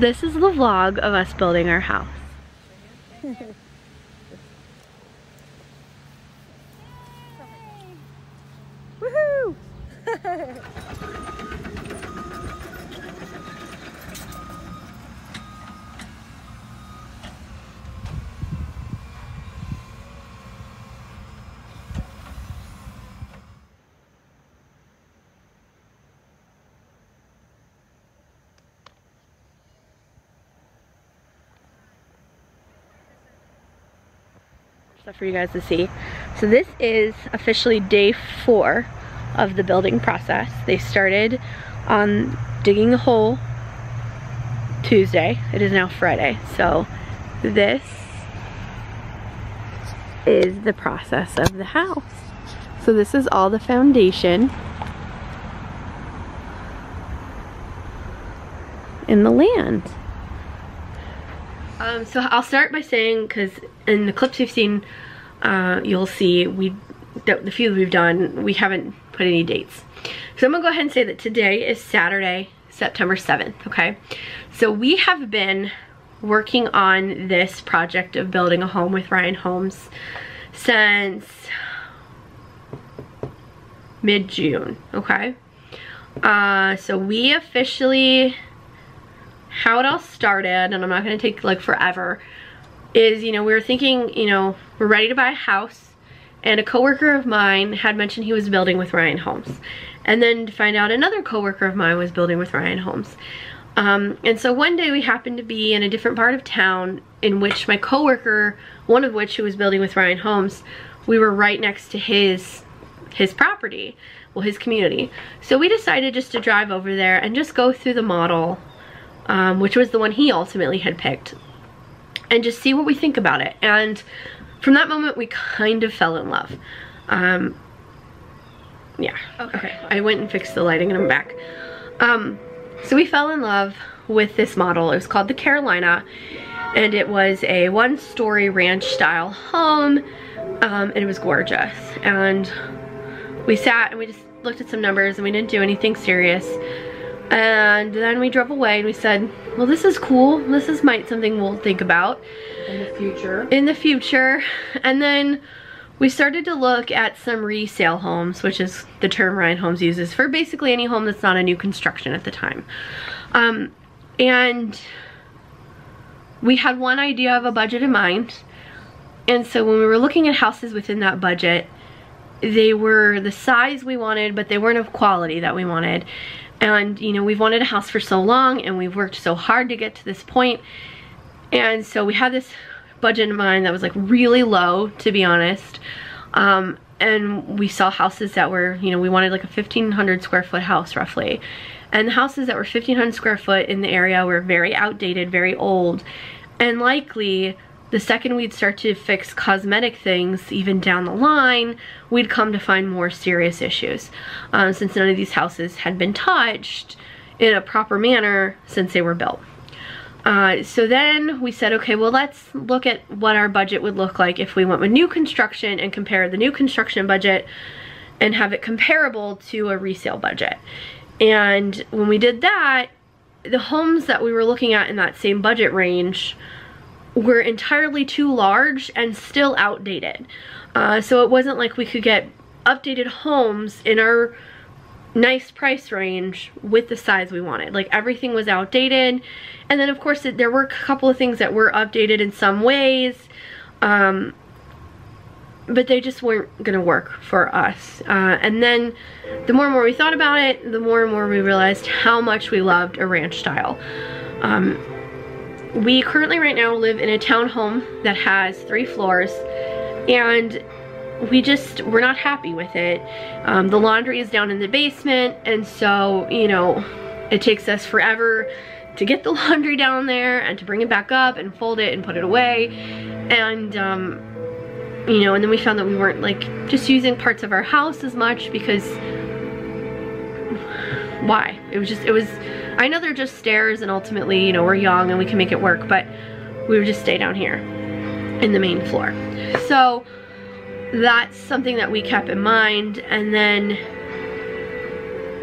this is the vlog of us building our house. Woohoo! Stuff for you guys to see. So this is officially day 4 of the building process. They started on digging the hole Tuesday. It is now Friday. So this is the process of the house. So this is all the foundation in the land. So I'll start by saying, because in the clips you've seen, you'll see the few that we've done, we haven't put any dates. So I'm gonna go ahead and say that today is Saturday, September 7th, okay? So we have been working on this project of building a home with Ryan Homes since mid-June, okay? So we officially, how it all started, and I'm not gonna take like forever, is, you know, we were thinking, you know, we're ready to buy a house, and a coworker of mine had mentioned he was building with Ryan Homes, and then to find out another coworker of mine was building with Ryan Homes. And so one day we happened to be in a different part of town in which my coworker, one of which who was building with Ryan Homes, we were right next to his property, well, his community. So we decided just to drive over there and just go through the model, which was the one he ultimately had picked, and just see what we think about it. And from that moment, we kind of fell in love. Yeah, okay. I went and fixed the lighting and I'm back. So we fell in love with this model. It was called the Carolina, and it was a 1-story ranch style home, and it was gorgeous. And we sat and we just looked at some numbers and we didn't do anything serious. And then we drove away and we said, well, this is cool. This is something we'll think about in the future. In the future. And then we started to look at some resale homes, which is the term Ryan Homes uses for basically any home that's not a new construction at the time. And we had one idea of a budget in mind. And so when we were looking at houses within that budget, they were the size we wanted, but they weren't of quality that we wanted. And, you know, we've wanted a house for so long and we've worked so hard to get to this point. And so we had this budget in mind that was like really low, to be honest. And we saw houses that were, you know, we wanted like a 1,500 square foot house roughly. And the houses that were 1,500 square foot in the area were very outdated, very old. And likely, the second we'd start to fix cosmetic things, even down the line, we'd come to find more serious issues, since none of these houses had been touched in a proper manner since they were built. So then we said, okay, well, let's look at what our budget would look like if we went with new construction and compare the new construction budget and have it comparable to a resale budget. And when we did that, the homes that we were looking at in that same budget range were entirely too large and still outdated. So it wasn't like we could get updated homes in our nice price range with the size we wanted. Like, everything was outdated. And then of course there were a couple of things that were updated in some ways, but they just weren't gonna work for us. And then the more and more we thought about it, the more and more we realized how much we loved a ranch style. We currently right now live in a townhome that has 3 floors, and we're not happy with it. The laundry is down in the basement, and so, you know, it takes us forever to get the laundry down there and to bring it back up and fold it and put it away. And you know, and then we found that we weren't like just using parts of our house as much, because why? It was I know they're just stairs, and ultimately, you know, we're young and we can make it work, but we would just stay down here in the main floor. So that's something that we kept in mind. And then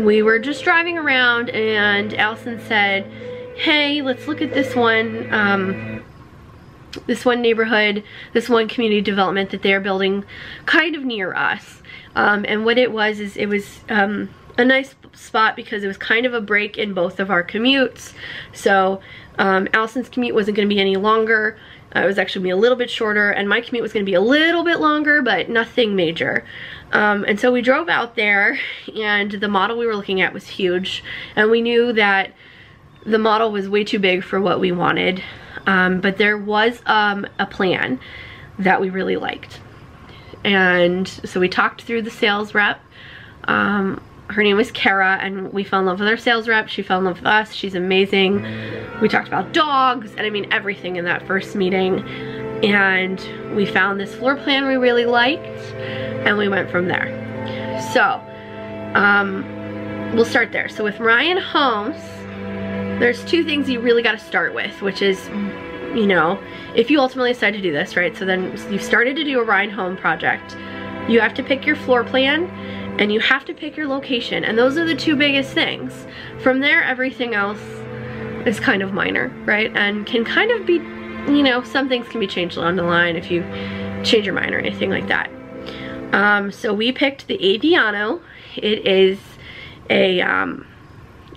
we were just driving around and Allison said, hey, let's look at this one neighborhood, this one community development that they're building kind of near us. And what it was is it was a nice spot because it was kind of a break in both of our commutes. So Allison's commute wasn't going to be any longer. It was actually going to be a little bit shorter, and my commute was going to be a little bit longer, but nothing major. And so we drove out there, and the model we were looking at was huge, and we knew that the model was way too big for what we wanted. But there was a plan that we really liked. And so we talked through the sales rep. Her name was Kara, and we fell in love with our sales rep. She fell in love with us. She's amazing. We talked about dogs, and I mean everything in that first meeting. And we found this floor plan we really liked, and we went from there. So, we'll start there. So with Ryan Homes, there's two things you really got to start with, which is, you know, if you ultimately decide to do this, right? So then you've started to do a Ryan Home project. You have to pick your floor plan, and you have to pick your location, and those are the two biggest things. From there, everything else is kind of minor, right? And can kind of be, you know, some things can be changed along the line if you change your mind or anything like that. So we picked the Aviano. It is a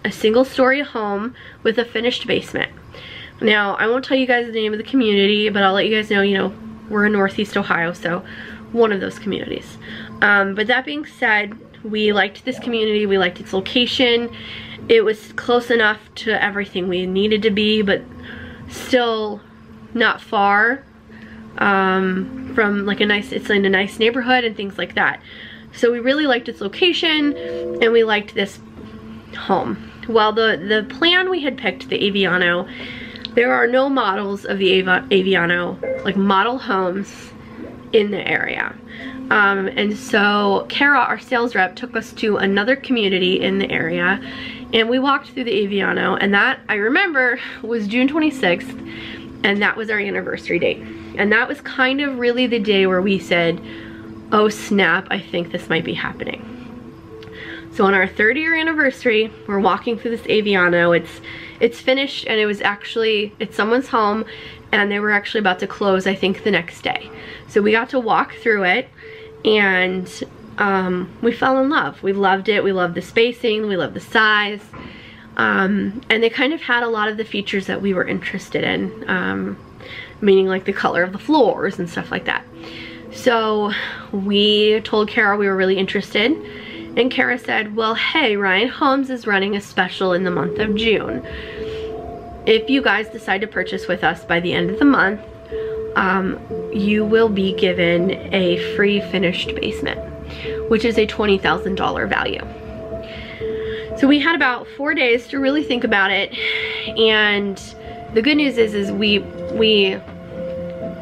single-story home with a finished basement. Now, I won't tell you guys the name of the community, but I'll let you guys know, you know, we're in Northeast Ohio, so one of those communities. But that being said, we liked this community, we liked its location. It was close enough to everything we needed to be, but still not far from like it's in a nice neighborhood and things like that. So we really liked its location, and we liked this home. Well, the plan we had picked, the Aviano, there are no models of the Aviano, like model homes in the area. And so Kara, our sales rep, took us to another community in the area, and we walked through the Aviano, and that, I remember, was June 26th, and that was our anniversary date. And that was kind of really the day where we said, oh snap, I think this might be happening. So on our 3rd-year anniversary, we're walking through this Aviano. It's finished, and it's someone's home, and they were actually about to close, I think, the next day. So we got to walk through it, and we fell in love. We loved it. We loved the spacing. We loved the size. And they kind of had a lot of the features that we were interested in, meaning like the color of the floors and stuff like that. So we told Kara we were really interested, and Kara said, well, hey, Ryan Homes is running a special in the month of June. If you guys decide to purchase with us by the end of the month, you will be given a free finished basement, which is a $20,000 value. So we had about 4 days to really think about it, and the good news is we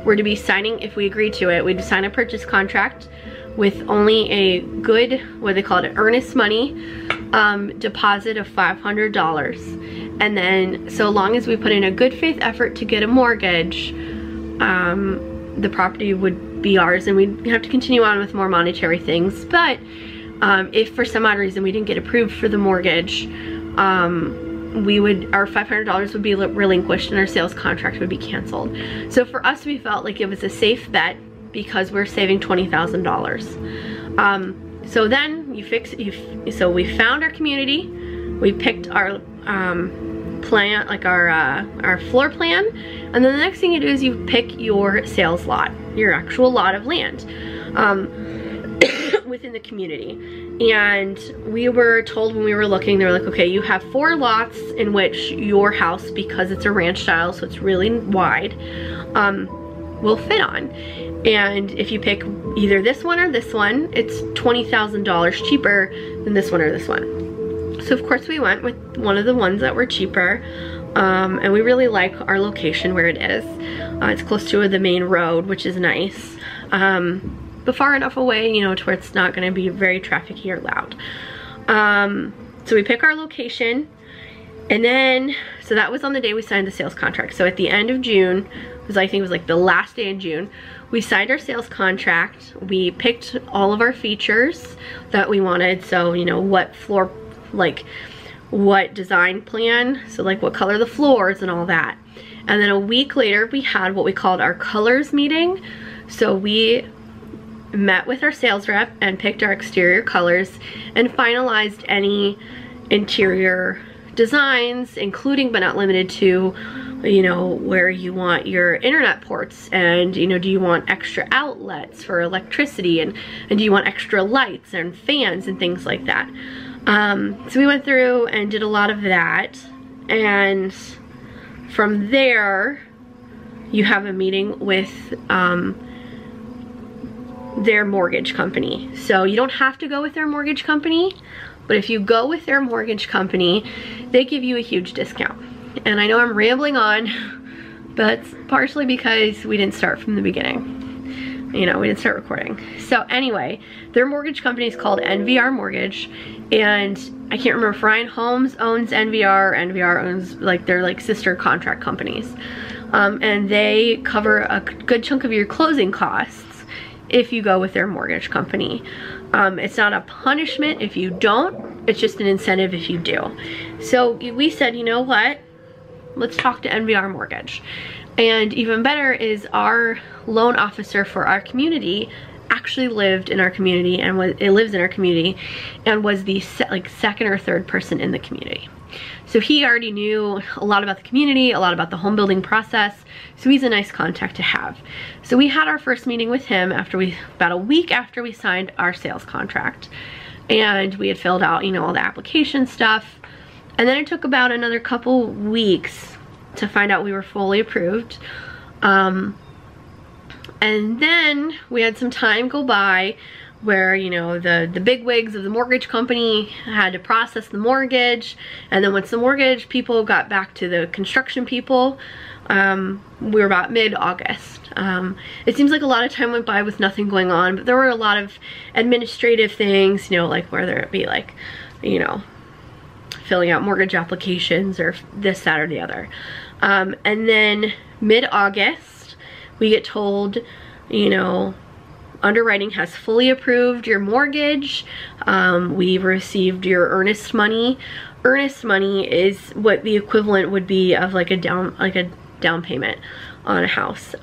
were to be signing, if we agreed to it, we'd sign a purchase contract with only a good, what they call it, earnest money deposit of $500. And then so long as we put in a good faith effort to get a mortgage, the property would be ours, and we'd have to continue on with more monetary things. But if for some odd reason we didn't get approved for the mortgage, our $500 would be relinquished, and our sales contract would be canceled. So for us, we felt like it was a safe bet because we're saving $20,000. So then so we found our community, we picked our plan, like our floor plan, and then the next thing you do is you pick your sales lot, your actual lot of land within the community. And we were told when we were looking, they were like, okay, you have 4 lots in which your house, because it's a ranch style, so it's really wide, will fit on. And if you pick either this one or this one, it's $20,000 cheaper than this one or this one. So of course we went with one of the ones that were cheaper, and we really like our location where it is. It's close to the main road, which is nice, but far enough away, you know, to where it's not going to be very trafficy or loud. So we pick our location, and then, so that was on the day we signed the sales contract. So at the end of June, I think it was like the last day in June, we signed our sales contract. We picked all of our features that we wanted. So, you know, what floor, like what design plan, so like what color the floors and all that. And then a week later we had what we called our colors meeting. So we met with our sales rep and picked our exterior colors and finalized any interior designs, including but not limited to, you know, where you want your internet ports, and, you know, do you want extra outlets for electricity, and do you want extra lights and fans and things like that. So we went through and did a lot of that, and from there you have a meeting with their mortgage company. So you don't have to go with their mortgage company, but if you go with their mortgage company, they give you a huge discount. And I know I'm rambling on, but it's partially because we didn't start from the beginning. You know, we didn't start recording. So anyway, their mortgage company is called NVR Mortgage, and I can't remember if Ryan Homes owns NVR, NVR owns, like, they're like sister contract companies. And they cover a good chunk of your closing costs if you go with their mortgage company. It's not a punishment if you don't, it's just an incentive if you do. So we said, you know what, let's talk to NVR Mortgage. And even better is our loan officer for our community actually lived in our community and lives in our community and was the second or third person in the community. So he already knew a lot about the community, a lot about the home building process, so he's a nice contact to have. So we had our first meeting with him about a week after we signed our sales contract. And we had filled out, you know, all the application stuff. And then it took about another couple weeks to find out we were fully approved. And then we had some time go by where, you know, the big wigs of the mortgage company had to process the mortgage, and then once the mortgage people got back to the construction people, we were about mid-August. It seems like a lot of time went by with nothing going on, but there were a lot of administrative things, you know, like whether it be like, you know, filling out mortgage applications or this, that, or the other. And then mid-August, we get told, you know, underwriting has fully approved your mortgage. We've received your earnest money. Earnest money is what the equivalent would be of like a down payment on a house.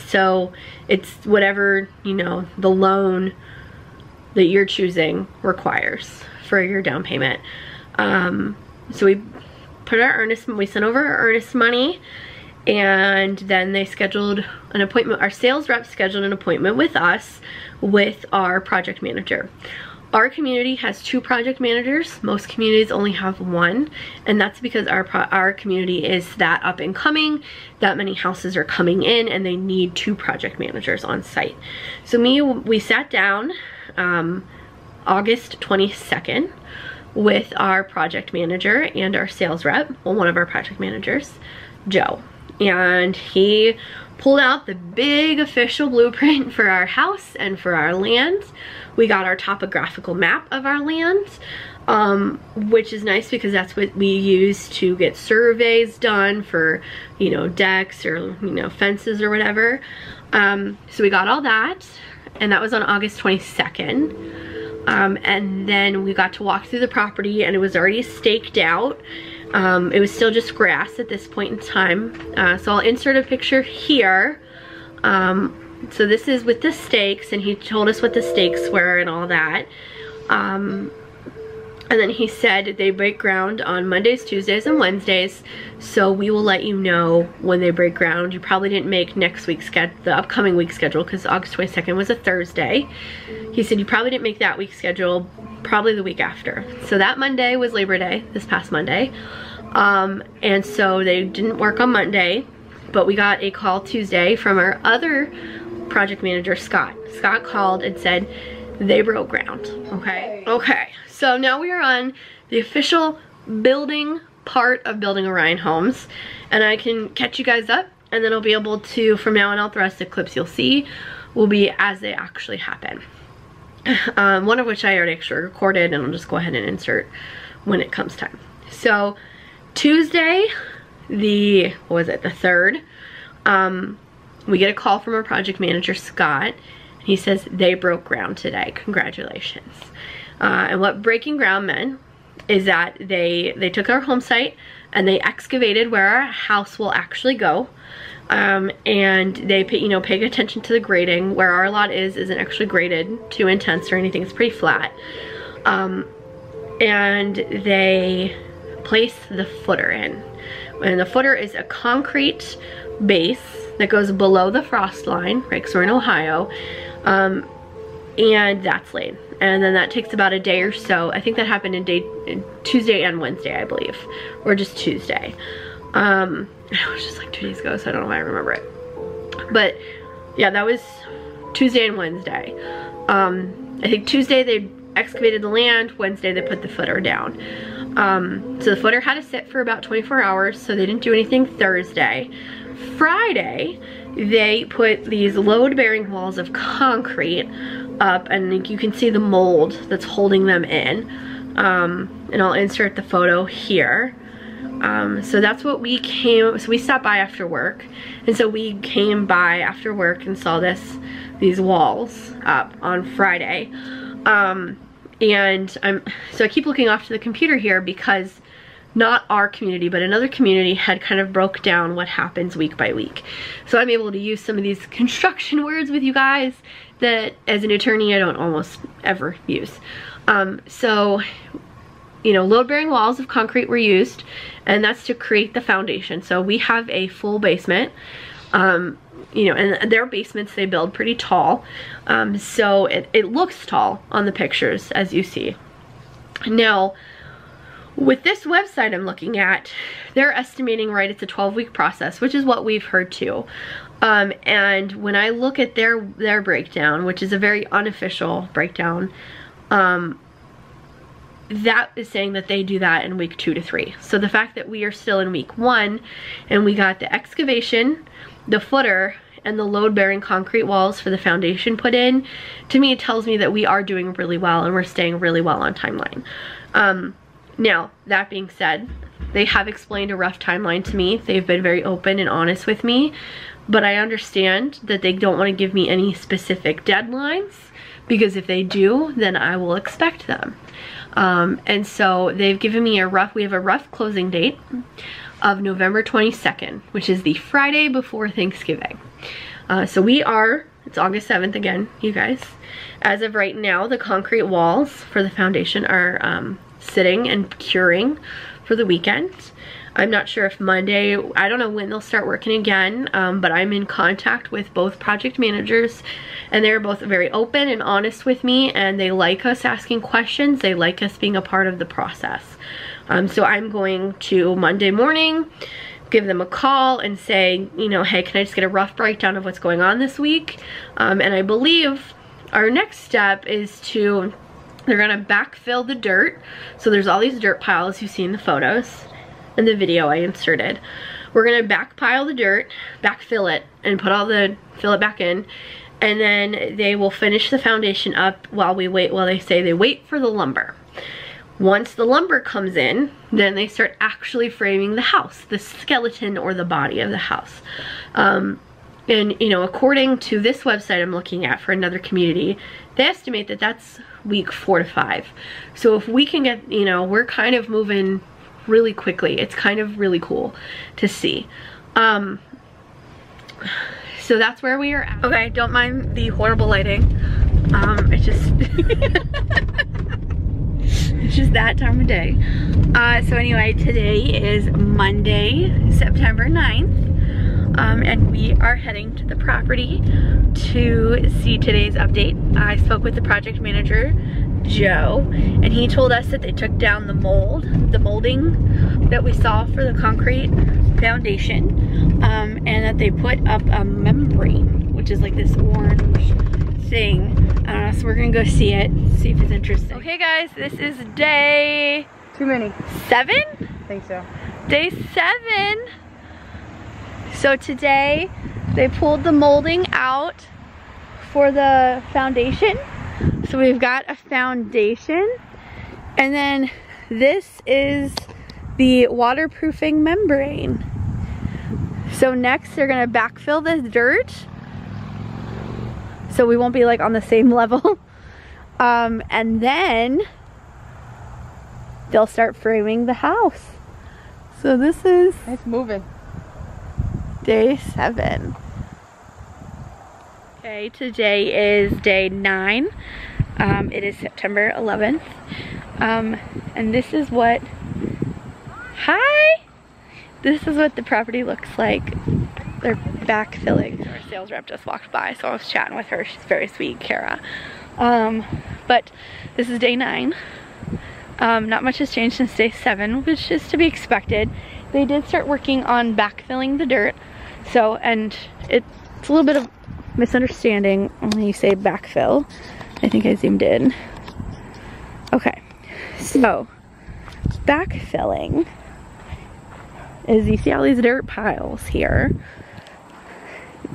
So it's whatever, you know, the loan that you're choosing requires for your down payment. So we sent over our earnest money, and then they scheduled an appointment. Our sales rep scheduled an appointment with us with our project manager. Our community has 2 project managers. Most communities only have 1, and that's because our community is that up and coming, that many houses are coming in, and they need 2 project managers on site. So we sat down August 22nd with our project manager and our sales rep, well, one of our project managers, Joe. And he pulled out the big official blueprint for our house and for our land. We got our topographical map of our land, which is nice because that's what we use to get surveys done for, you know, decks or, you know, fences or whatever. So we got all that, and that was on August 22nd. And then we got to walk through the property, and it was already staked out. It was still just grass at this point in time. So I'll insert a picture here. So this is with the stakes, and he told us what the stakes were and all that. And then he said they break ground on Mondays, Tuesdays, and Wednesdays. So we will let you know when they break ground. You probably didn't make next week's the upcoming week's schedule, because August 22nd was a Thursday. He said you probably didn't make that week's schedule, probably the week after. So that Monday was Labor Day, this past Monday. And so they didn't work on Monday, but we got a call Tuesday from our other project manager, Scott. Scott called and said they broke ground. Okay. So now we are on the official building part of building Orion Homes, and I can catch you guys up, and then I'll be able to, from now on out, the rest of the clips you'll see will be as they actually happen. One of which I already actually recorded, and I'll just go ahead and insert when it comes time. So Tuesday, the 3rd, we get a call from our project manager, Scott. He says they broke ground today. Congratulations. And what breaking ground meant is that they took our home site and they excavated where our house will actually go. And they paying attention to the grading. Where our lot isn't actually graded too intense or anything. It's pretty flat. And they place the footer in. And the footer is a concrete base that goes below the frost line, right, because we're in Ohio. And that's laid. And then that takes about a day or so. I think that happened in Tuesday and Wednesday, I believe. Or just Tuesday. It was just like 2 days ago, so I don't know why I remember it. But yeah, that was Tuesday and Wednesday. I think Tuesday they excavated the land, Wednesday they put the footer down. So the footer had to sit for about 24 hours, so they didn't do anything Thursday. Friday, they put these load-bearing walls of concrete up, and you can see the mold that's holding them in. And I'll insert the photo here. So that's what we stopped by after work, and so we came by after work and saw these walls up on Friday. And so I keep looking off to the computer here because not our community, but another community had kind of broke down what happens week by week. So I'm able to use some of these construction words with you guys that as an attorney I don't almost ever use. So, load-bearing walls of concrete were used, and that's to create the foundation. So we have a full basement, and their basements, they build pretty tall. So it looks tall on the pictures, as you see. Now, with this website I'm looking at, they're estimating, right, it's a 12-week process, which is what we've heard too. And when I look at their breakdown, which is a very unofficial breakdown, that is saying that they do that in week 2 to 3. So the fact that we are still in week 1 and we got the excavation, the footer, and the load-bearing concrete walls for the foundation put in, to me it tells me that we are doing really well and we're staying really well on timeline. Now, that being said, they have explained a rough timeline to me. They've been very open and honest with me, but I understand that they don't want to give me any specific deadlines, because if they do, then I will expect them. And so they've given me we have a rough closing date of November 22nd, which is the Friday before Thanksgiving. So it's August 7th again, you guys. As of right now, the concrete walls for the foundation are sitting and curing for the weekend. I'm not sure if Monday, I don't know when they'll start working again, but I'm in contact with both project managers, and they're both very open and honest with me, and they like us asking questions. They like us being a part of the process. So I'm going to Monday morning give them a call and say, hey, can I just get a rough breakdown of what's going on this week? And I believe our next step is they're gonna backfill the dirt. So there's all these dirt piles you see in the photos and the video I inserted. We're gonna backpile the dirt, backfill it, and fill it back in, and then they will finish the foundation up while they wait for the lumber. Once the lumber comes in, then they start actually framing the house, the skeleton or the body of the house. And according to this website I'm looking at for another community, they estimate that that's week 4 to 5. So if we can get, we're kind of moving really quickly. It's kind of really cool to see. So that's where we are at. Okay, don't mind the horrible lighting. It's just it's just that time of day. So anyway, today is Monday, September 9th. And we are heading to the property to see today's update. I spoke with the project manager, Joe, and he told us that they took down the molding that we saw for the concrete foundation, and that they put up a membrane, which is like this orange thing. So we're gonna go see it, see if it's interesting. Okay guys, this is day... Too many. 7? I think so. Day 7. So today they pulled the molding out for the foundation. So we've got a foundation, and then this is the waterproofing membrane. So next they're gonna backfill the dirt so we won't be like on the same level. And then they'll start framing the house. So this is It's moving. day 7. Okay, today is day 9. It is September 11th. And this is what, this is what the property looks like. They're backfilling. Our sales rep just walked by, so I was chatting with her. She's very sweet, Kara. But this is day 9. Not much has changed since day 7, which is to be expected. They did start working on backfilling the dirt. So, and it's a little bit of misunderstanding when you say backfill. I think I zoomed in. Okay, so backfilling is, you see all these dirt piles here,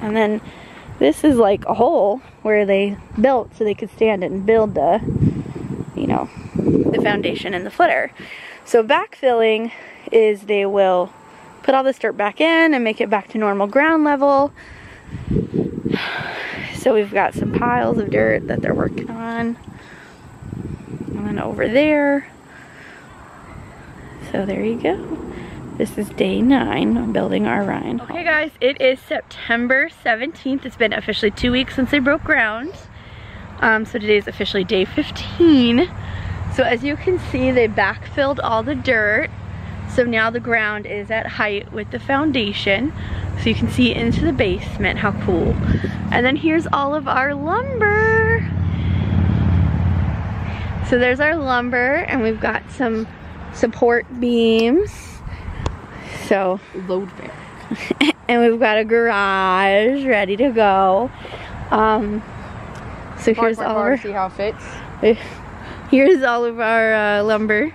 and then this is like a hole where they built so they could stand it and build the, you know, the foundation and the footer. So backfilling is they will put all this dirt back in and make it back to normal ground level. So we've got some piles of dirt that they're working on. And then over there. So there you go. This is day 9 of building our Ryan home. Okay guys, it is September 17th. It's been officially 2 weeks since they broke ground. So today is officially day 15. So as you can see, they backfilled all the dirt. So now the ground is at height with the foundation. So you can see into the basement, how cool. And then here's all of our lumber. So there's our lumber, and we've got some support beams. So Load bear. and we've got a garage ready to go. So here's all of our, see how it fits. here's all of our lumber.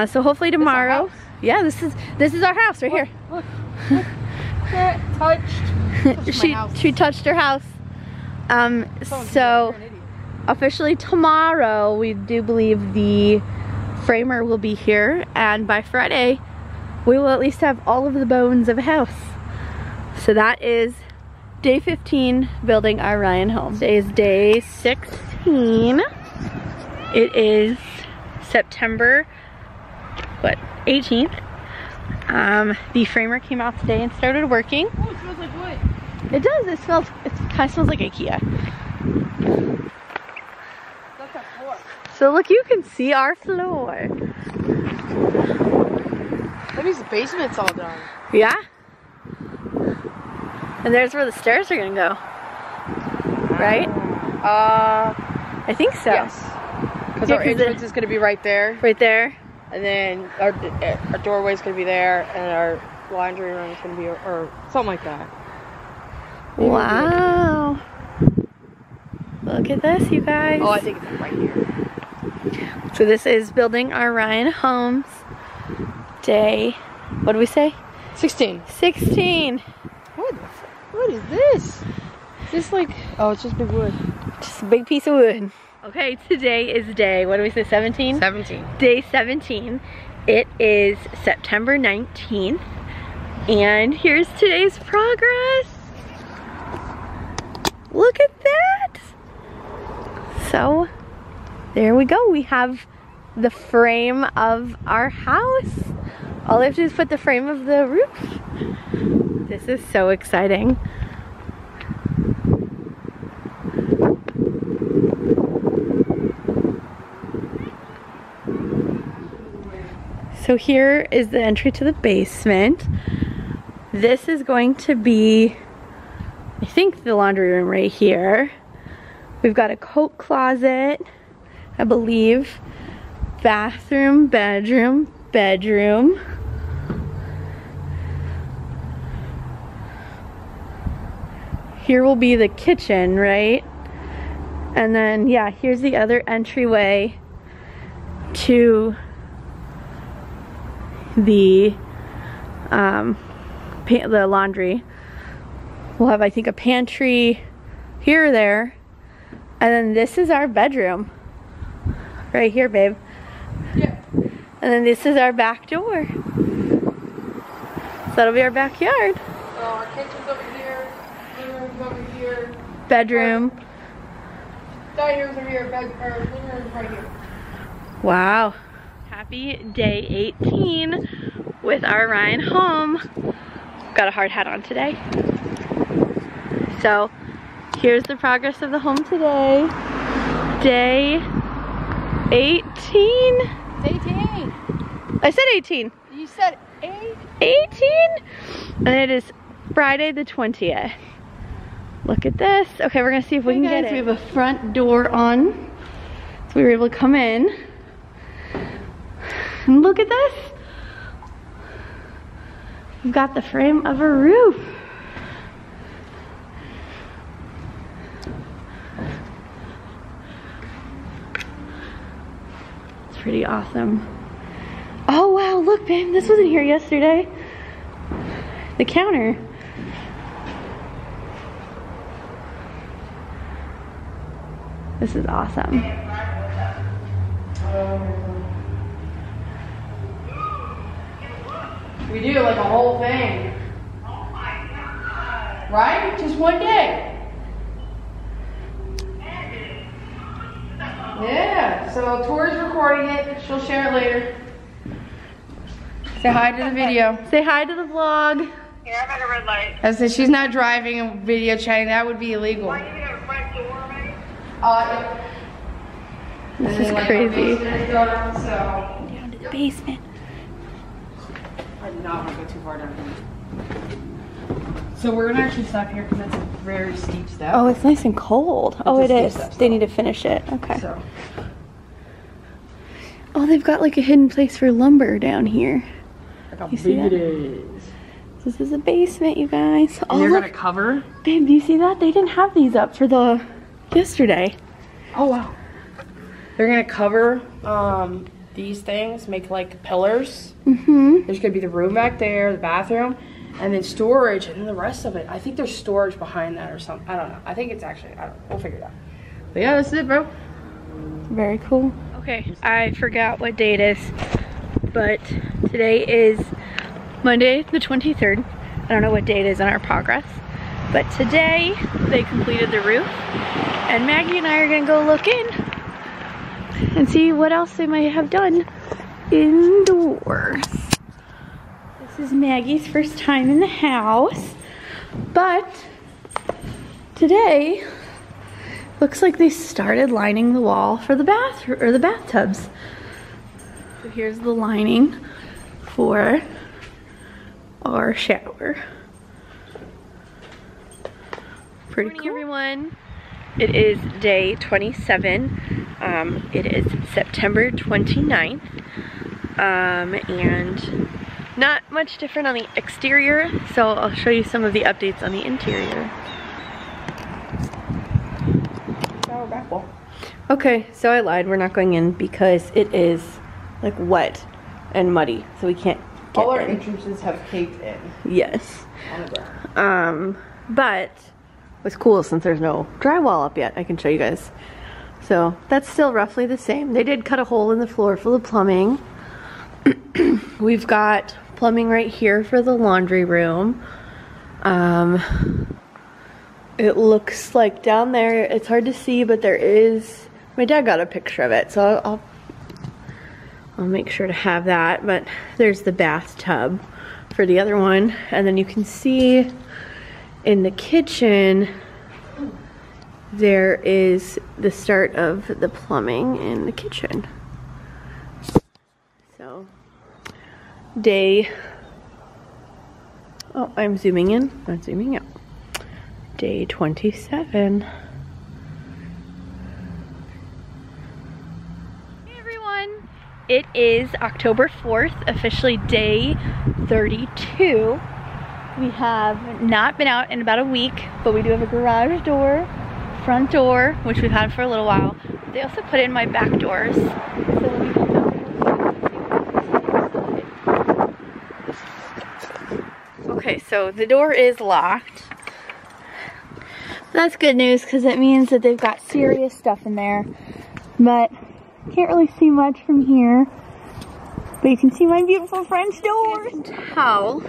So hopefully tomorrow. Yeah, this is our house right here. Look. Touched she touched her house. So officially tomorrow we do believe the framer will be here, and by Friday we will at least have all of the bones of a house. So that is day 15 building our Ryan home. Today is day 16. It is September 18th. The framer came out today and started working. Oh, it smells like wood. It does. It kind of smells like IKEA. That's that floor. So look, you can see our floor. That means the basement's all done. Yeah. And there's where the stairs are gonna go. Right? I think so. Yes. Because our entrance is gonna be right there. Right there. And then our doorway's gonna be there, and our laundry room is gonna be, or something like that. Wow. Look at this, you guys. Oh, I think it's right here. So this is building our Ryan homes. Day, what do we say? 16. 16. What is this? Is this like, oh, it's just big wood. Just a big piece of wood. Okay, today is day, what do we say, 17? 17. Day 17. It is September 19th. And here's today's progress. Look at that. So, there we go. We have the frame of our house. All we have to do is put the frame of the roof. This is so exciting. So here is the entry to the basement. This is going to be, I think, the laundry room right here. We've got a coat closet, I believe, bathroom, bedroom. Here will be the kitchen, right? And then, yeah, here's the other entryway to the laundry. We'll have, I think, a pantry here or there. And then this is our bedroom. Right here, babe. Yeah. And then this is our back door. So that'll be our backyard. So our kitchen's over here, living room's over here, Bedroom. dining room's over here, living room's right here. Wow. Happy day 18 with our Ryan home. Got a hard hat on today. So here's the progress of the home today. Day 18. It's 18. I said 18. You said 18? And it is Friday the 20th. Look at this. Okay, we're gonna see if we can get it. We have a front door on, so we were able to come in. And look at this. We've got the frame of a roof. It's pretty awesome. Oh wow, look babe, this wasn't here yesterday. The counter. This is awesome. We do like a whole thing. Oh my God. Right? Just one day. Yeah, so Tori's recording it. She'll share it later. Say hi to the video. Say hi to the vlog. Yeah, I'm at a red light. I said she's not driving and video chatting. That would be illegal. Why you got a front door, maybe? Yeah. This is crazy. Down to the basement. I did not want to go too far down here. So we're gonna actually stop here because it's a very steep step. Oh, it's nice and cold. It's Oh, a it steep is. step, They so. need to finish it. Okay. So Oh, they've got like a hidden place for lumber down here. look how You see big that? it is. This is a basement, you guys. And Oh, they're look. gonna cover. Babe, do you see that? They didn't have these up for the yesterday. Oh wow. They're gonna cover these things, make like pillars. Mm-hmm. There's gonna be the room back there, the bathroom, and then storage, and then the rest of it. I think there's storage behind that or something. I don't know. I think it's actually, we'll figure it out. But yeah, that's it, bro. Very cool. Okay, I forgot what date it is, but today is Monday the 23rd. I don't know what date is in our progress, but today they completed the roof, and Maggie and I are gonna go look in and see what else they might have done indoors. This is Maggie's first time in the house, but today looks like they started lining the wall for the bathroom or the bathtubs. So here's the lining for our shower. Pretty cool. Good morning, everyone. It is day 27. It is September 29th. And not much different on the exterior, so I'll show you some of the updates on the interior. Okay, so I lied. We're not going in because it is like wet and muddy, so we can't get All our in. entrances have caved in Yes. on the ground. But what's cool, since there's no drywall up yet, I can show you guys. So that's still roughly the same. They did cut a hole in the floor for the plumbing. We've got plumbing right here for the laundry room. It looks like down there, it's hard to see, but there is, my dad got a picture of it, so I'll make sure to have that. But there's the bathtub for the other one, and then you can see in the kitchen there is the start of the plumbing in the kitchen. So I'm zooming in, not zooming out. Day 27. Hey everyone, it is October 4th, officially day 32. We have not been out in about a week, but we do have a garage door, front door, which we've had for a little while. They also put in my back doors. So let me come back. Okay, so the door is locked. That's good news because it means that they've got serious stuff in there. But can't really see much from here. But you can see my beautiful French door. You can tell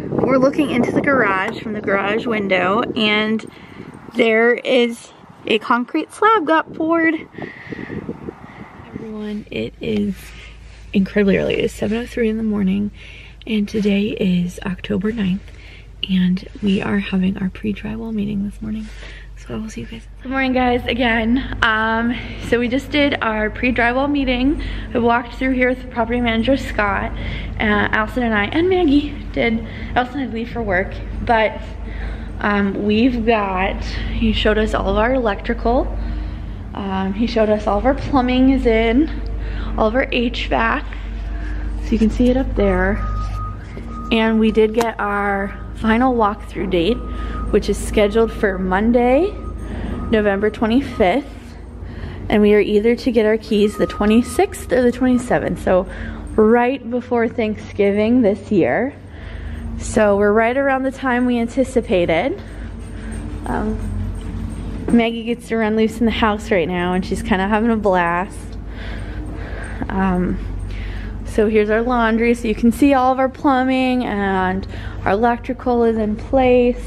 we're looking into the garage from the garage window, and there is a concrete slab got poured. Everyone, it is incredibly early. It is 7:03 in the morning, and today is October 9th, and we are having our pre-drywall meeting this morning. So I will see you guys. Good morning, guys, again. So we just did our pre-drywall meeting. I walked through here with property manager Scott, Allison and I, and Maggie did. Allison had to leave for work, but we've got, he showed us all of our electrical. He showed us all of our plumbing is in, all of our HVAC. So you can see it up there. And we did get our final walkthrough date, which is scheduled for Monday, November 25th. And we are either to get our keys the 26th or the 27th. So right before Thanksgiving this year. So we're right around the time we anticipated. Maggie gets to run loose in the house right now, and she's kind of having a blast. So here's our laundry, so you can see all of our plumbing, and our electrical is in place.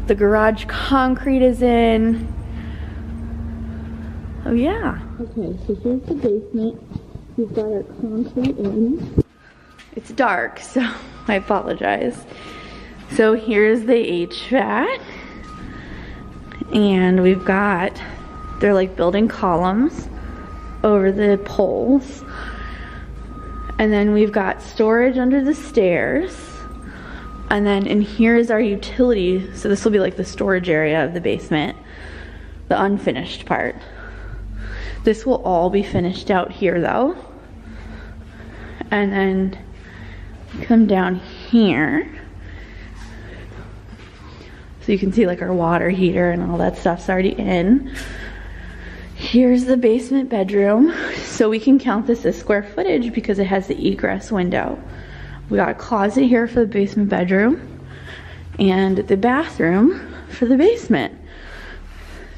The garage concrete is in. Oh yeah. Okay, so here's the basement. We've got our concrete in. It's dark, so I apologize. So here's the HVAC. And we've got, they're like building columns over the poles. And then we've got storage under the stairs. And then in here is our utility. So this will be like the storage area of the basement, the unfinished part. This will all be finished out here though. And then come down here. So you can see like our water heater and all that stuff's already in. Here's the basement bedroom. So we can count this as square footage because it has the egress window. We got a closet here for the basement bedroom and the bathroom for the basement.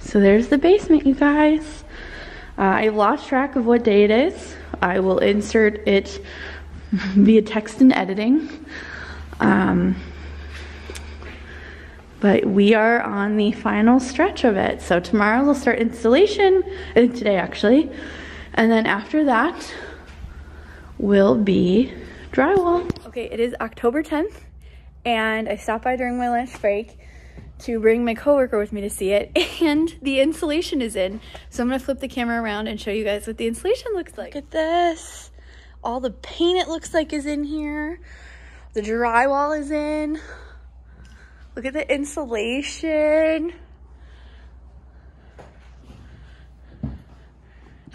So there's the basement, you guys. I lost track of what day it is. I will insert it via text and editing. But we are on the final stretch of it. So tomorrow we'll start installation, I think today actually. And then after that will be drywall. Okay, it is October 10th, and I stopped by during my lunch break to bring my coworker with me to see it, and the insulation is in. So I'm gonna flip the camera around and show you guys what the insulation looks like. Look at this. All the paint it looks like is in here. The drywall is in. Look at the insulation.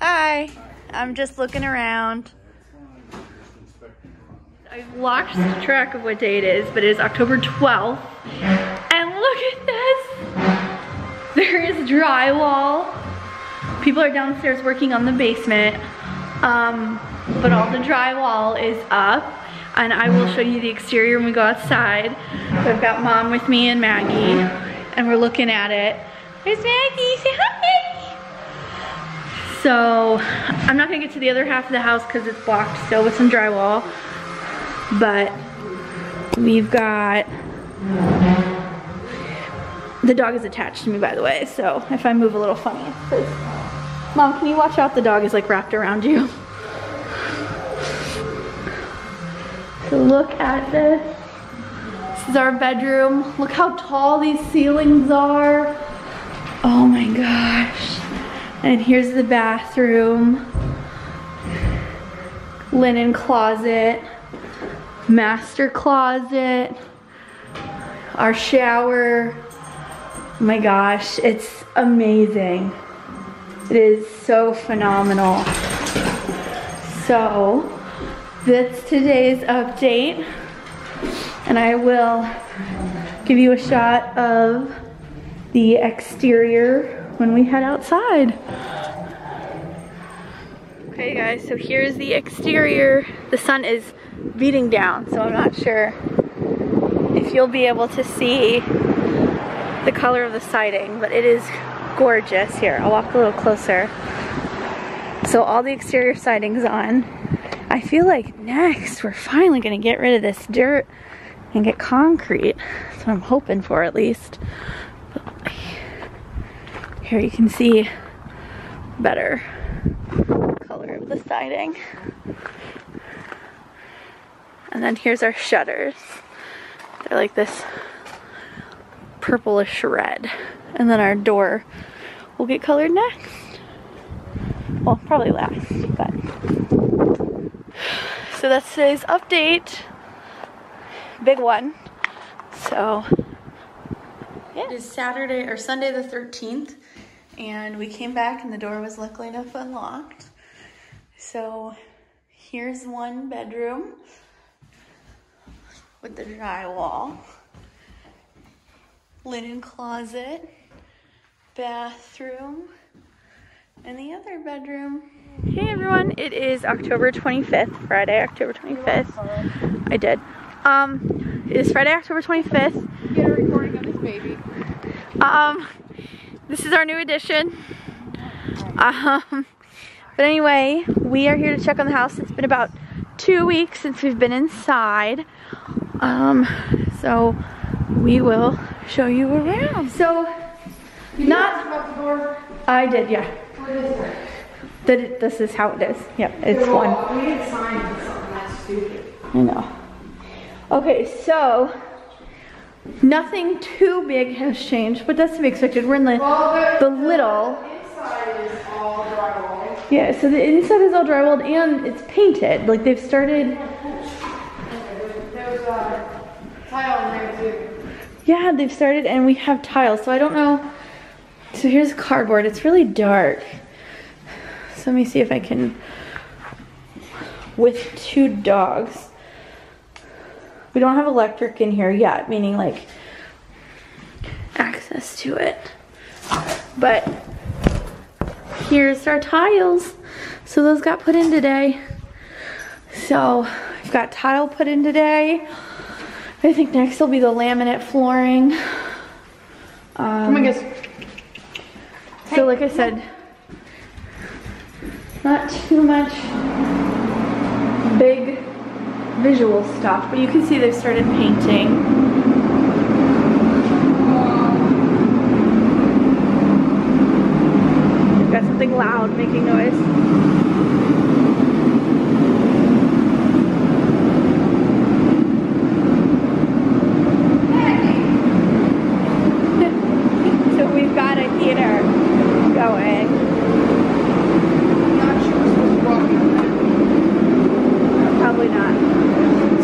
Hi, I'm just looking around. I've lost track of what day it is, but it is October 12th. And look at this. There is drywall. People are downstairs working on the basement. But all the drywall is up. And I will show you the exterior when we go outside. So I've got Mom with me and Maggie, and we're looking at it. There's Maggie, say hi! So I'm not gonna get to the other half of the house because it's blocked still with some drywall. But we've got, the dog is attached to me, by the way, so if I move a little funny, it's because, Mom, can you watch out? The dog is like wrapped around you. So look at this. This is our bedroom. Look how tall these ceilings are. Oh my gosh. And here's the bathroom. Linen closet. Master closet. Our shower. Oh my gosh, it's amazing. It is so phenomenal. So, that's today's update, and I will give you a shot of the exterior when we head outside. Okay guys, so here's the exterior. The sun is beating down, so I'm not sure if you'll be able to see the color of the siding, but it is gorgeous. Here, I'll walk a little closer. So all the exterior siding's on. I feel like next we're finally gonna get rid of this dirt and get concrete. That's what I'm hoping for, at least. But here you can see better color of the siding. And then here's our shutters. They're like this purplish red. And then our door will get colored next. Well, probably last, but. So that's today's update. Big one. So, yeah. It is Saturday or Sunday the 13th. And we came back and the door was luckily enough unlocked. So here's one bedroom with the drywall, linen closet, bathroom, and the other bedroom. Hey everyone, it is October 25th, Friday, October 25th. I did. It is Friday, October 25th. Get a recording of this baby. This is our new addition. But anyway, we are here to check on the house. It's been about 2 weeks since we've been inside. So we will show you around. So, I did, yeah. What is it? This is how it is. Yep, it's one. We didn't sign something that's stupid. I know. Okay, so nothing too big has changed, but that's to be expected. We're in the little. Inside is all drywall. Yeah, so the inside is all drywalled and it's painted. Like they've started. There's tile in there too. Yeah, they've started and we have tiles. So I don't know. So here's cardboard. It's really dark. So let me see if I can. With 2 dogs. We don't have electric in here yet, meaning like access to it. But here's our tiles. So those got put in today. So I've got tile put in today. I think next will be the laminate flooring. Come on, guys. So like I said, not too much big visual stuff, but you can see they've started painting. We've got something loud making noise. So we've got a heater going. Probably not.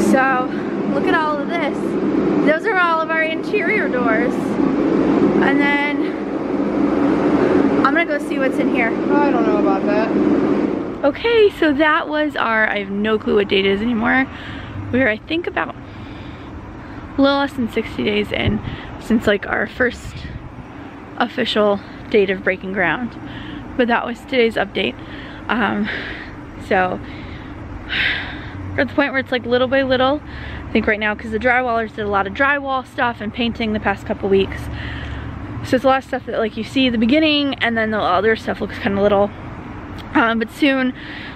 So, look at all of this. Those are all of our interior doors. And then, I'm gonna go see what's in here. I don't know about that. Okay, so that was I have no clue what date it is anymore. We're, I think, about a little less than 60 days in since like our first official date of breaking ground. But that was today's update. So, we're at the point where it's like little by little. I think right now, because the drywallers did a lot of drywall stuff and painting the past couple weeks. So it's a lot of stuff that like you see at the beginning and then the other stuff looks kind of little. But soon,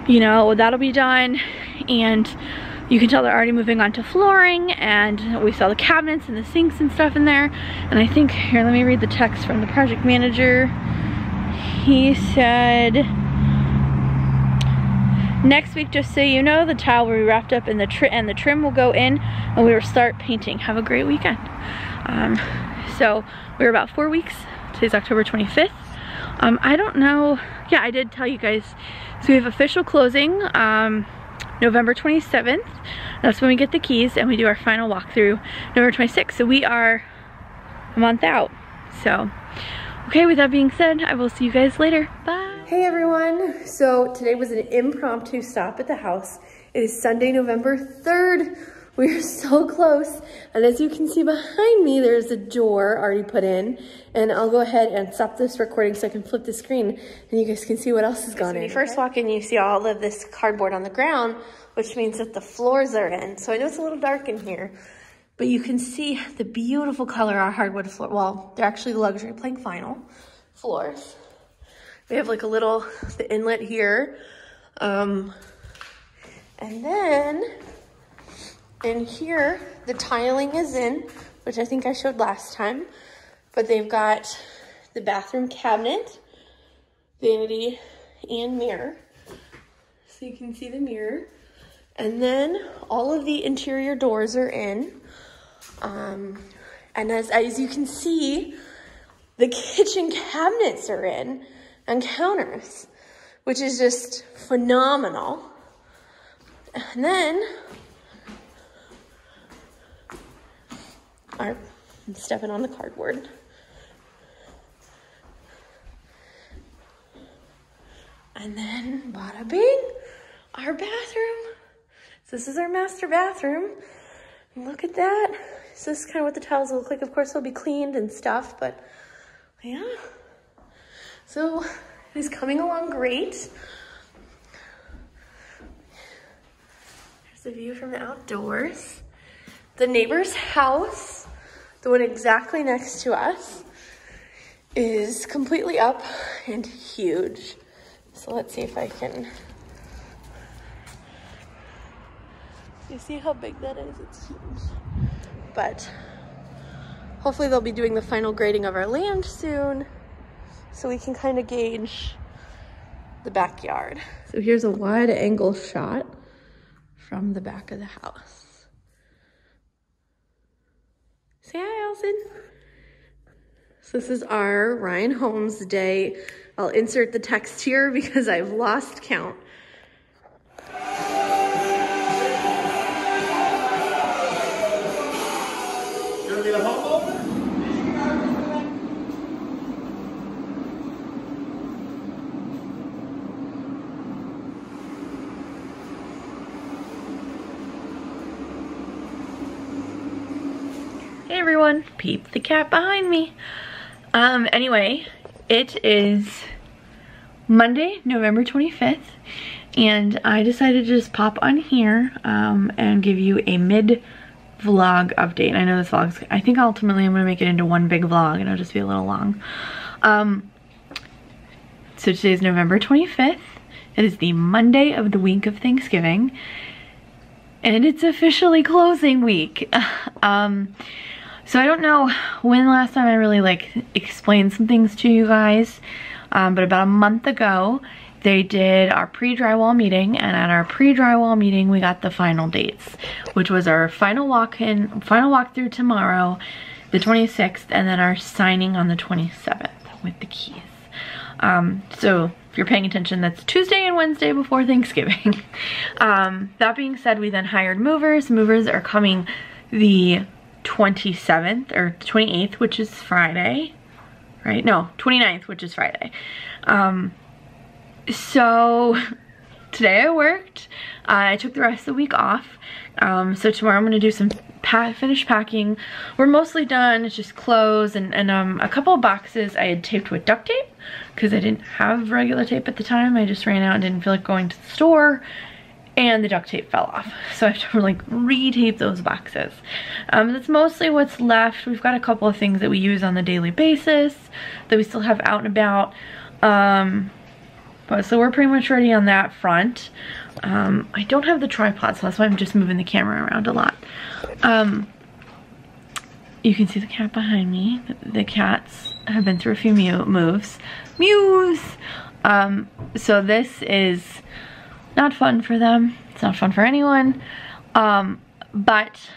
you know, that'll be done. And you can tell they're already moving on to flooring, and we saw the cabinets and the sinks and stuff in there. And I think, here, let me read the text from the project manager. He said, next week, just so you know, the tile will be wrapped up in the trim will go in and we will start painting. Have a great weekend. So we're about 4 weeks. Today's October 25th. I don't know. Yeah, I did tell you guys. So we have official closing November 27th. That's when we get the keys and we do our final walkthrough November 26th. So we are a month out. So, okay, with that being said, I will see you guys later. Bye. Hey everyone, so today was an impromptu stop at the house. It is Sunday, November 3rd. We are so close. And as you can see behind me, there's a door already put in. And I'll go ahead and stop this recording so I can flip the screen and you guys can see what else has gone in. When you first walk in, you see all of this cardboard on the ground, which means that the floors are in. So I know it's a little dark in here, but you can see the beautiful color our hardwood floor. Well, they're actually luxury plank vinyl floors. We have like a little, the inlet here. And then in here, the tiling is in, which I think I showed last time, but they've got the bathroom cabinet, vanity, and mirror. So you can see the mirror. And then all of the interior doors are in. And as you can see, the kitchen cabinets are in and counters, which is just phenomenal. And then, I'm stepping on the cardboard. And then, bada bing, our bathroom. So this is our master bathroom. Look at that. So this is kind of what the towels look like. Of course, they'll be cleaned and stuff, but yeah. So it's coming along great. There's the view from the outdoors. The neighbor's house, the one exactly next to us, is completely up and huge. So let's see if I can. You see how big that is? It's huge. But hopefully they'll be doing the final grading of our land soon, so we can kind of gauge the backyard. So here's a wide angle shot from the back of the house. Say hi, Allison. So this is our Ryan Holmes day. I'll insert the text here because I've lost count. Hey everyone, peep the cat behind me. Anyway, it is Monday, November 25th, and I decided to just pop on here and give you a mid-vlog update. I know this vlog's, I think ultimately I'm gonna make it into one big vlog and it'll just be a little long. So today's November 25th. It is the Monday of the week of Thanksgiving, and it's officially closing week. So I don't know when the last time I really explained some things to you guys, but about a month ago they did our pre-drywall meeting, and at our pre-drywall meeting we got the final dates, which was our final walkthrough tomorrow, the 26th, and then our signing on the 27th with the keys. So if you're paying attention, that's Tuesday and Wednesday before Thanksgiving. That being said, we then hired movers. Movers are coming the 27th or 28th, which is Friday, right? No, 29th, which is Friday. So today I worked. I took the rest of the week off. So tomorrow I'm gonna do some finish packing. We're mostly done. It's just clothes and a couple of boxes I had taped with duct tape because I didn't have regular tape at the time. I just ran out and didn't feel like going to the store, and the duct tape fell off. So I have to re-tape those boxes. That's mostly what's left. We've got a couple of things that we use on the daily basis that we still have out and about. So we're pretty much ready on that front. I don't have the tripod, so that's why I'm just moving the camera around a lot. You can see the cat behind me. The cats have been through a few moves. Mews! So this is not fun for them. It's not fun for anyone. But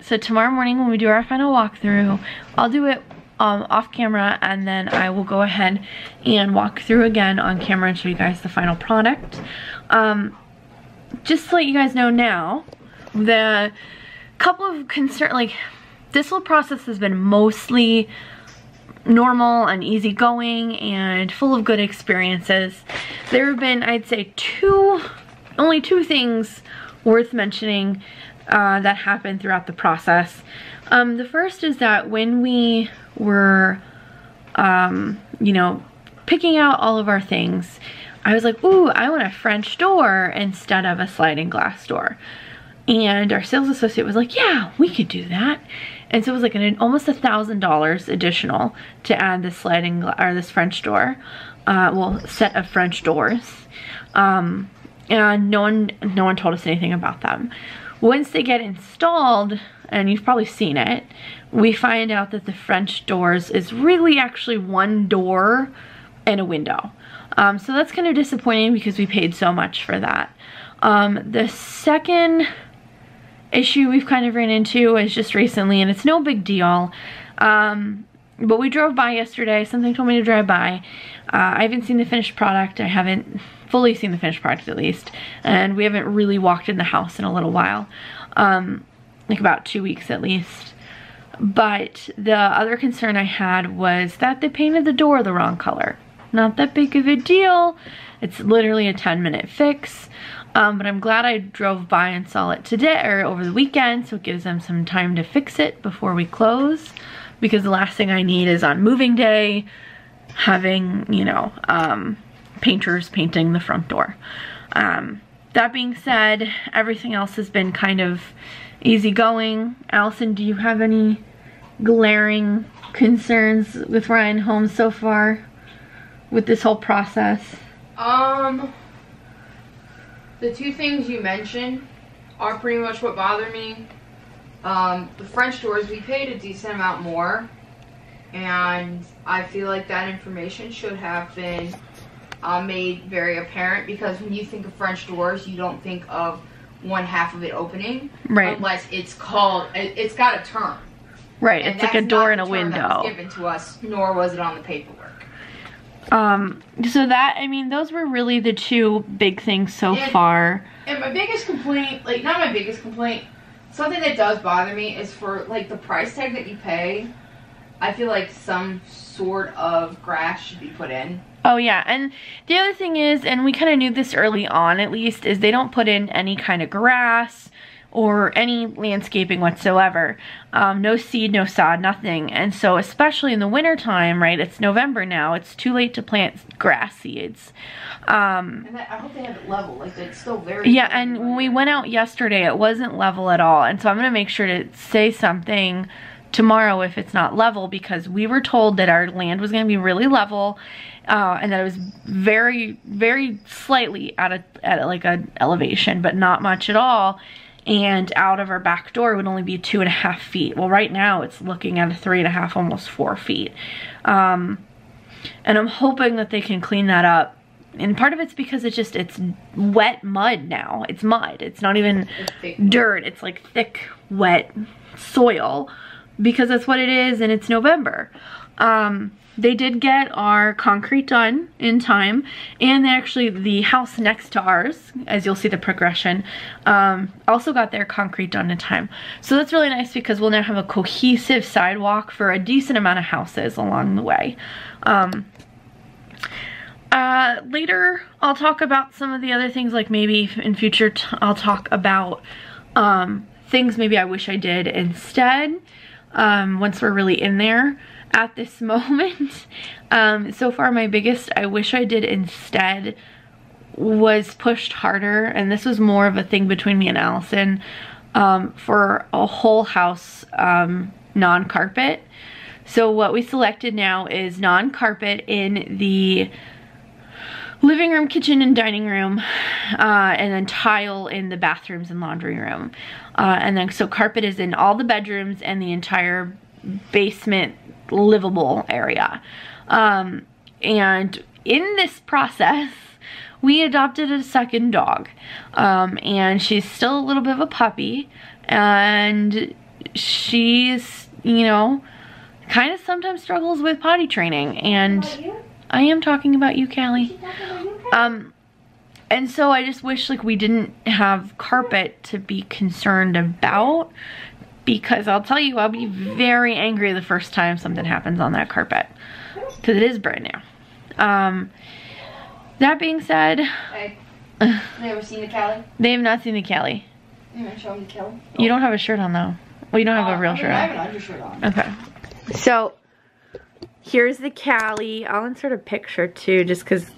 so tomorrow morning when we do our final walkthrough, I'll do it off camera, and then I will go ahead and walk through again on camera and show you guys the final product. Just to let you guys know now, the couple of this whole process has been mostly normal and easygoing and full of good experiences. There have been, I'd say, only two things worth mentioning that happened throughout the process. The first is that when we were, you know, picking out all of our things, I was like, ooh, I want a French door instead of a sliding glass door. And our sales associate was like, yeah, we could do that. And so it was like almost $1,000 additional to add this this French door, set of French doors. And no one told us anything about them. Once they get installed, and you've probably seen it, we find out that the French doors is really actually one door and a window. So that's kind of disappointing because we paid so much for that. The second issue we've kind of ran into is just recently, and it's no big deal, but we drove by yesterday. Something told me to drive by. I haven't seen the finished product. I haven't fully seen the finished product, at least, and we haven't really walked in the house in a little while, like about 2 weeks at least. But the other concern I had was that they painted the door the wrong color. Not that big of a deal. It's literally a 10-minute fix. But I'm glad I drove by and saw it today, or over the weekend, so it gives them some time to fix it before we close. Because the last thing I need is on moving day, having, you know, painters painting the front door. That being said, everything else has been kind of easygoing. Allison, do you have any glaring concerns with Ryan Homes so far with this whole process? The two things you mentioned are pretty much what bother me. The French doors, we paid a decent amount more, and I feel like that information should have been made very apparent, because when you think of French doors, you don't think of one half of it opening, right? Unless it's called, it's got a term, right? And it's like a door and a window. That was given to us, nor was it on the paperwork. So that, I mean, those were really the two big things so far. And my biggest complaint, like, not my biggest complaint, something that does bother me is for, like, the price tag that you pay, I feel like some sort of grass should be put in. Oh yeah, and the other thing is, and we kind of knew this early on at least, is they don't put in any kind of grass or any landscaping whatsoever. No seed, no sod, nothing. And so especially in the winter time, right, it's November now, it's too late to plant grass seeds. And I hope they have it level, like it's still very... Yeah, and when we went out yesterday, it wasn't level at all. And so I'm gonna make sure to say something tomorrow if it's not level, because we were told that our land was gonna be really level, and that it was very, very slightly at like a elevation, but not much at all. And out of our back door would only be 2.5 feet. Well, right now it's looking at a 3.5, almost 4 feet. And I'm hoping that they can clean that up. And part of it's because it's wet mud now. It's mud. It's not even dirt. It's like thick, wet soil, because that's what it is, and it's November. They did get our concrete done in time, and actually the house next to ours, as you'll see the progression, also got their concrete done in time. So that's really nice, because we'll now have a cohesive sidewalk for a decent amount of houses along the way. Later I'll talk about some of the other things, like maybe in future I'll talk about things maybe I wish I did instead, once we're really in there. At this moment, so far my biggest I wish I did instead was pushed harder, and this was more of a thing between me and Allison, for a whole house non-carpet. So what we selected now is non-carpet in the living room, kitchen, and dining room, and then tile in the bathrooms and laundry room. And then so carpet is in all the bedrooms and the entire basement livable area. And in this process, we adopted a second dog, and she's still a little bit of a puppy, and she's, you know, kind of sometimes struggles with potty training. And I am talking about you, Callie. And so I just wish, like, we didn't have carpet to be concerned about, because I'll tell you, I'll be very angry the first time something happens on that carpet, because it is brand new. That being said, Hey, they ever seen the Callie? They have not seen the Callie. You want to show them the Callie? You don't have a shirt on though. Well, you don't have a real shirt on. I have an undershirt on. Okay. So here's the Callie. I'll insert a picture too, just because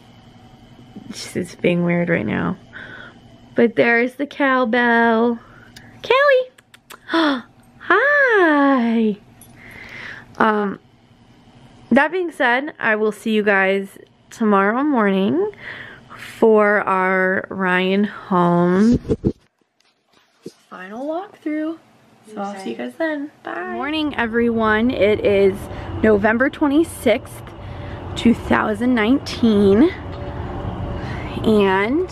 it's being weird right now. But there's the cowbell. Callie! Hi! That being said, I will see you guys tomorrow morning for our Ryan Homes final walkthrough. So I'll see you guys then. Bye. Good morning, everyone. It is November 26th, 2019. And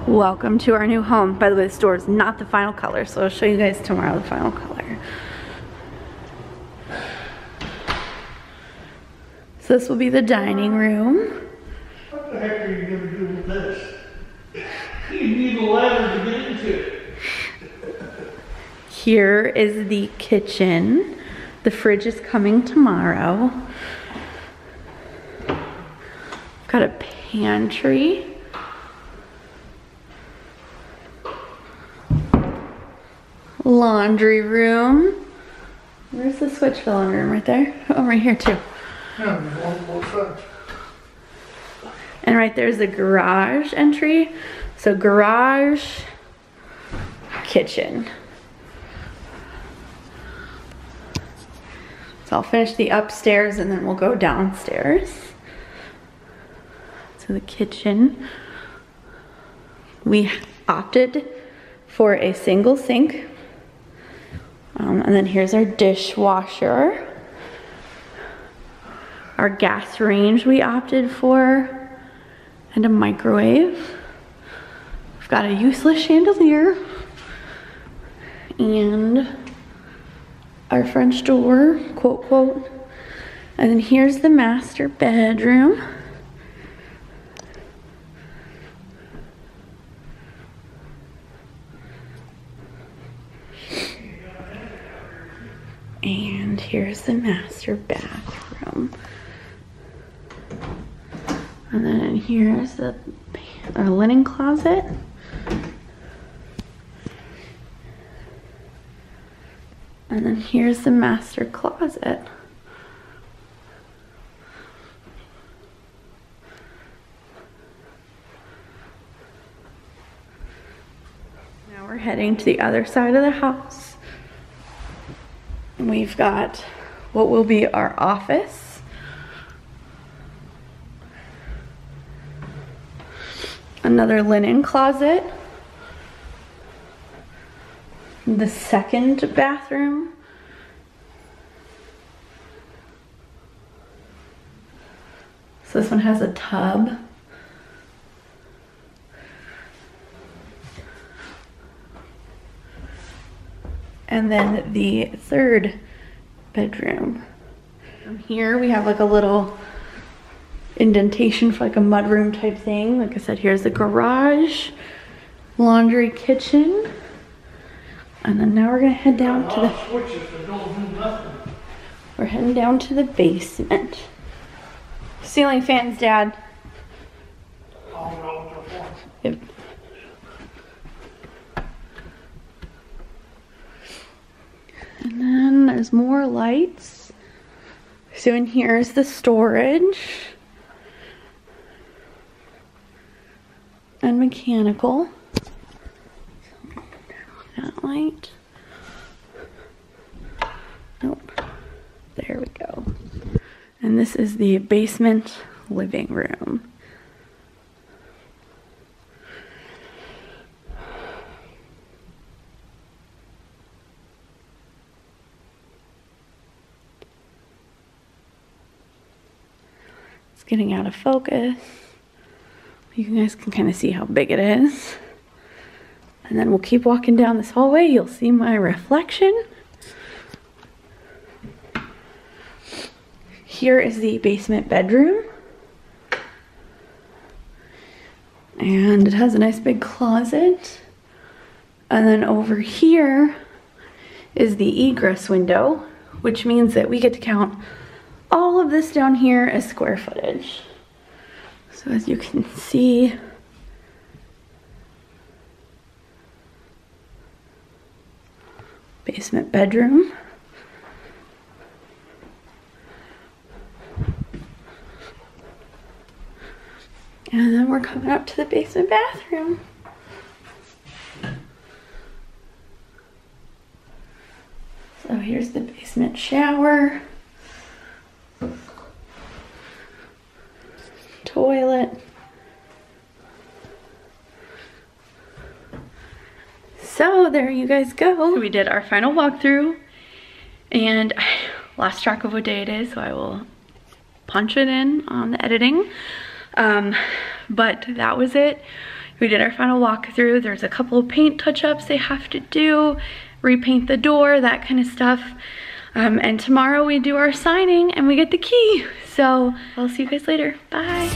Welcome to our new home. By the way, this door is not the final color, so I'll show you guys tomorrow the final color. So this will be the dining room. What the heck are you going to do with this? You need a ladder to get into it. Here is the kitchen. The fridge is coming tomorrow. Got a pantry. Laundry room. Where's the switch for the laundry room? Right there? Oh, right here too. And right there's the garage entry. So garage, kitchen. So I'll finish the upstairs and then we'll go downstairs. So the kitchen. We opted for a single sink. And then here's our dishwasher. Our gas range we opted for, and a microwave. We've got a useless chandelier, and our French door, quote, quote. And then here's the master bedroom. And here's the master bathroom. And then here's the linen closet. And then here's the master closet. Now we're heading to the other side of the house. We've got what will be our office. Another linen closet. The second bathroom. So this one has a tub. And then the third bedroom. From here we have like a little indentation for like a mudroom type thing. Like I said, here's the garage, laundry, kitchen. And then now we're gonna head down to we're heading down to the basement. Ceiling fans, Dad. Yep. And then there's more lights. So in here is the storage. And mechanical. That light. Nope. There we go. And this is the basement living room. It's getting out of focus. You guys can kind of see how big it is. And then we'll keep walking down this hallway. You'll see my reflection. Here is the basement bedroom. And it has a nice big closet. And then over here is the egress window, which means that we get to count all of this down here as square footage. So as you can see, basement bedroom. And then we're coming up to the basement bathroom. So here's the basement shower. Toilet. So there you guys go. We did our final walkthrough and I lost track of what day it is, so I will punch it in on the editing. But that was it. It We did our final walkthrough. There's a couple of paint touch-ups they have to do, repaint the door, that kind of stuff. And tomorrow we do our signing and we get the key. So I'll see you guys later. Bye.